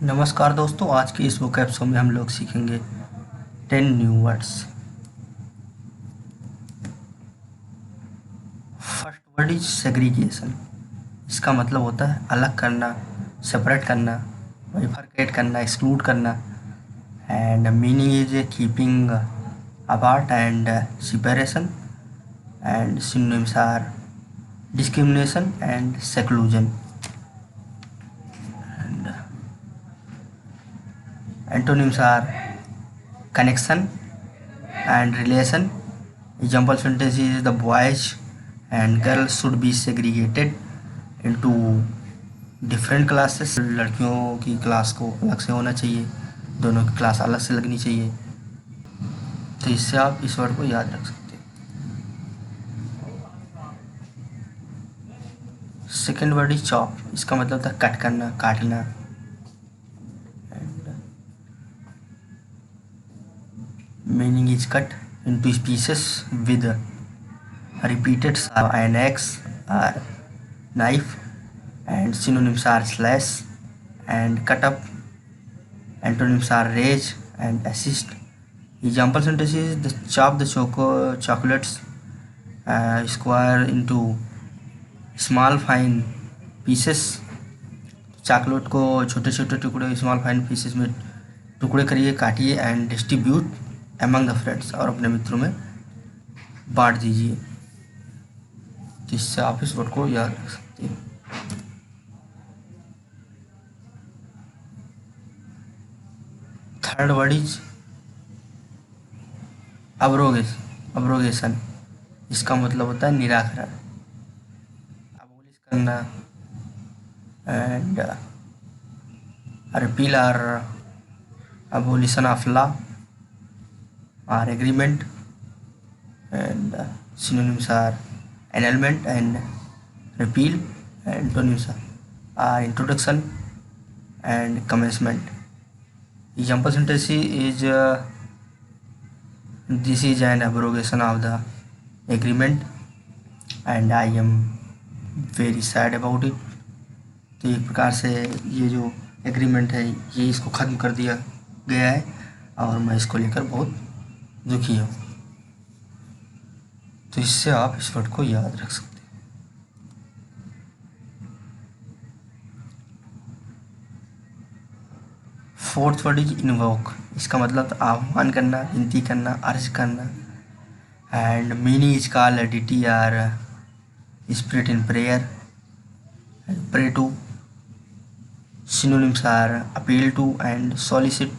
नमस्कार दोस्तों, आज के इस वोकैब शो में हम लोग सीखेंगे 10 new words. First word is segregation. इसका मतलब होता है अलग करना, सेपरेट करना, बाइफरकेट करना, एक्सक्लूड करना। And meaning is keeping apart and separation. And synonyms are discrimination and seclusion. Antonyms are connection and relation. Example sentence is the boys and girls should be segregated into different classes. लड़कियों की class को अलग से होना चाहिए, दोनों की class अलग से लगनी चाहिए। तो इससे आप इस वर्ड को याद रख सकते हैं। Second word is chop. इसका मतलब था कट करना, काटना। Meaning is cut into pieces with repeated an axe or knife. And synonyms are slash and cut up. Antonyms are rage and assist. Example sentence is the chop the chocolates square into small fine pieces. Chocolate को छोटे छोटे टुकड़े, small fine pieces में टुकड़े करिए, काटिए and distribute among the friends, और अपने मित्रों में बांट दीजिए। जिससे आप इस वर्ड को याद रख सकते हैं। Third word is abrogation. इसका मतलब होता है निराकरण, अबोलिश करना। And repeal or abolition of law or agreement. And synonyms are annulment and repeal. Antonyms are introduction and commencement. Example sentence is this is an abrogation of the agreement and I am very sad about it. तो एक प्रकार से ये जो agreement है, ये इसको ख़त्म कर दिया गया है और मैं इसको लेकर बहुत दुखी हूँ। तो इससे आप इस वर्ड को याद रख सकते हैं। Fourth word is invoke. इसका मतलब आह्वान करना, विनती करना, अर्ज करना। And meaning is call deity or spirit in prayer, pray to. Synonyms are appeal to and solicit.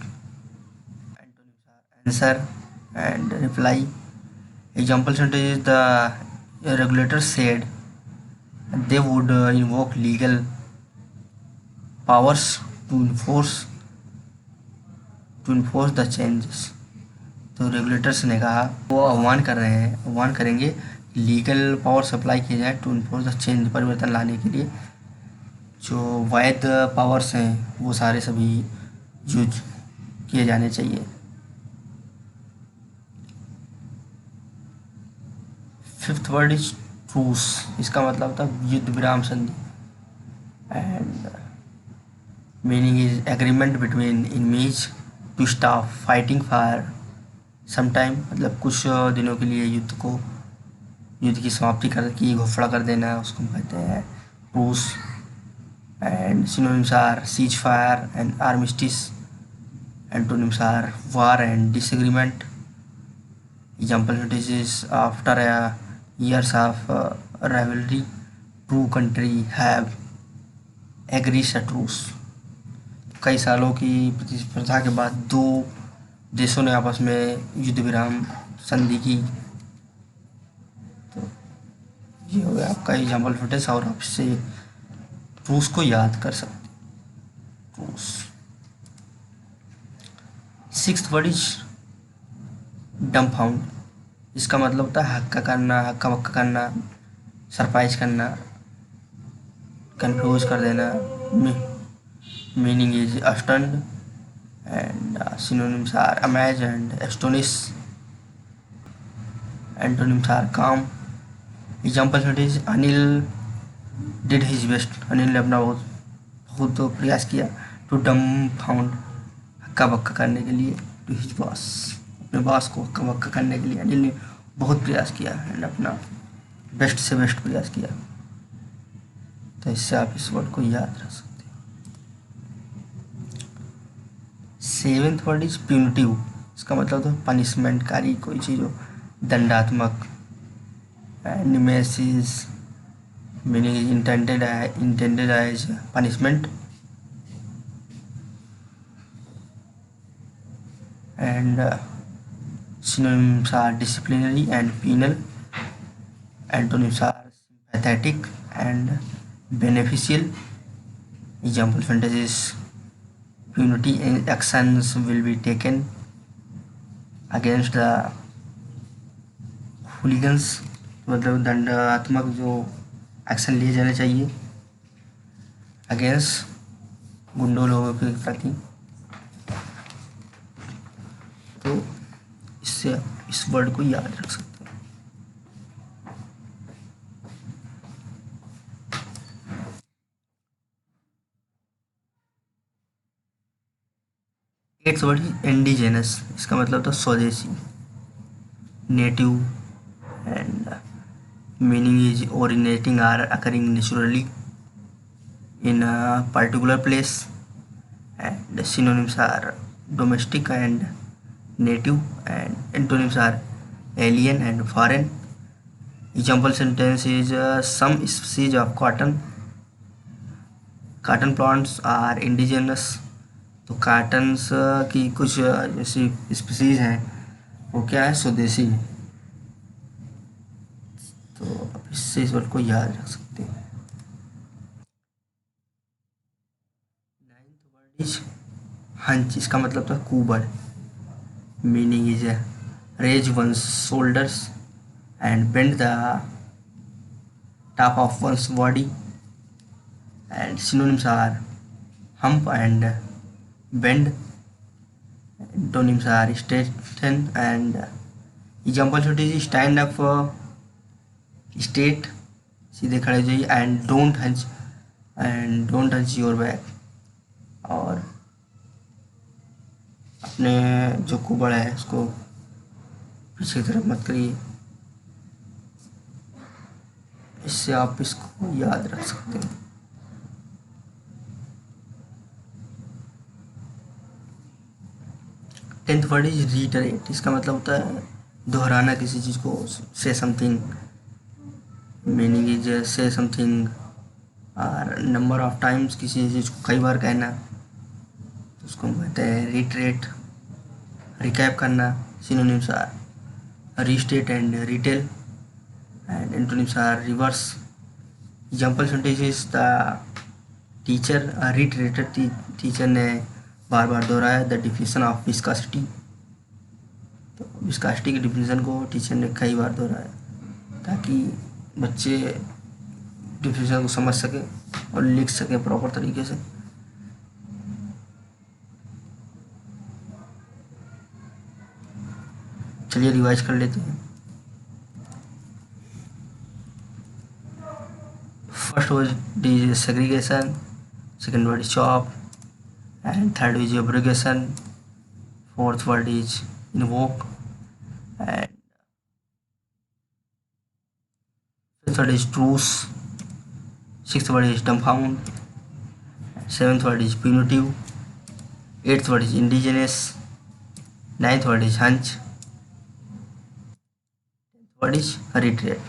Antonyms are answer and reply. Example sentence is the regulator said they would invoke legal powers to enforce the changes. तो regulators ने कहा, वो आह्वान कर रहे हैं, आह्वान करेंगे लीगल पावर्स अप्लाई किए जाए टू इन्फोर्स द चेंज, परिवर्तन लाने के लिए। जो वैध पावर्स हैं वो सारे सभी यूज किए जाने चाहिए। Fifth word is truce. इसका मतलब था युद्ध विराम संधि। And meaning is agreement between enemies to stop fighting for some time. मतलब कुछ दिनों के लिए युद्ध की समाप्ति की घोषणा कर देना, उसको हम कहते हैं truce. And synonyms are ceasefire and armistice. Antonyms are war and disagreement. Example is after years of rivalry, two country have agreed a truce. कई सालों की प्रतिस्पर्धा के बाद दो देशों ने आपस में युद्ध विराम संधि की। तो ये हो गया आपका एग्जाम्पल फिटनेस, और आपसे ट्रूस को याद कर सकते। Truce. Sixth word is dumbfound. इसका मतलब होता है हक्का करना, हक्का बक्का करना, सरप्राइज करना, कंफ्यूज कर देना। Meaning is stunned and synonyms are amaze and astonish. Antonyms are calm. Example is Anil did his best. Anil ने अपना बहुत प्रयास किया टू डम फाउंड, हक्का बक्का करने के लिए, टू हिज बॉस, अपने बॉस को हक्का बक्का करने के लिए अनिल ने बहुत प्रयास किया एंड अपना बेस्ट से बेस्ट प्रयास किया। तो इससे आप इस वर्ड को याद रख सकते हैं। सेवेंथ वर्ड इज प्यूनिटिव, इसका मतलब तो पनिशमेंटकारी कोई चीज़ हो, दंडात्मक। Nemesis meaning is intended as punishment. And synonyms are disciplinary and penal. Antonyms are sympathetic and beneficial. Example sentences: punitive actions will be taken against the hooligans, मतलब दंडात्मक जो एक्शन लिए जाने चाहिए अगेंस्ट गुंडों लोगों के प्रति। तो इससे इस वर्ड को याद रख सकते हैं। एट्थ वर्ड इंडिजेनस, इसका मतलब था स्वदेशी, native, and meaning is originating or occurring naturally in a particular place. And synonyms are domestic and native, and antonyms are alien and foreign. Example sentence is some species of cotton plants are indigenous. तो cottons की कुछ जैसी species हैं वो क्या है, स्वदेशी। तो आप इससे इस वर्ड को याद रख सकते हैं। नाइन्थ वर्ड इज हंच, इसका मतलब था कुबड़। Meaning is raise one's shoulders and bend the top of one's body. And synonyms are hump and bend. Antonyms are straighten and example sentences: stand up, straight, सीधे खड़े हो जाइए, and don't hunch your back, और अपने जो कुबड़ है उसको पीछे की तरफ मत करिए। इससे आप इसको याद रख सकते हैं। टेंथ वर्ड इज रीटरेट, इसका मतलब होता है दोहराना किसी चीज़ को, से समथिंग। मीनिंग इज से समथिंग और नंबर ऑफ टाइम्स, किसी चीज़ को कई बार कहना, तो उसको हम कहते हैं रीटरेट। रिकैप करना। Synonyms are restate and retell, and antonyms are reverse. Example sentences: the teacher reiterated, टीचर ने बार बार दोहराया द डिफिनेशन ऑफ विस्कोसिटी। तो विस्कोसिटी की डिफिनेशन को टीचर ने कई बार दोहराया ताकि बच्चे डिफिनेशन को समझ सके और लिख सके प्रॉपर तरीके से। चलिए रिवाइज कर लेते हैं। First word is segregation, second word is chop, and third is abrogation, fourth word is invoke, and fifth word is truce, sixth word is dumbfound, seventh word is punitive, eighth word is indigenous, ninth word is hunch, what is retreat.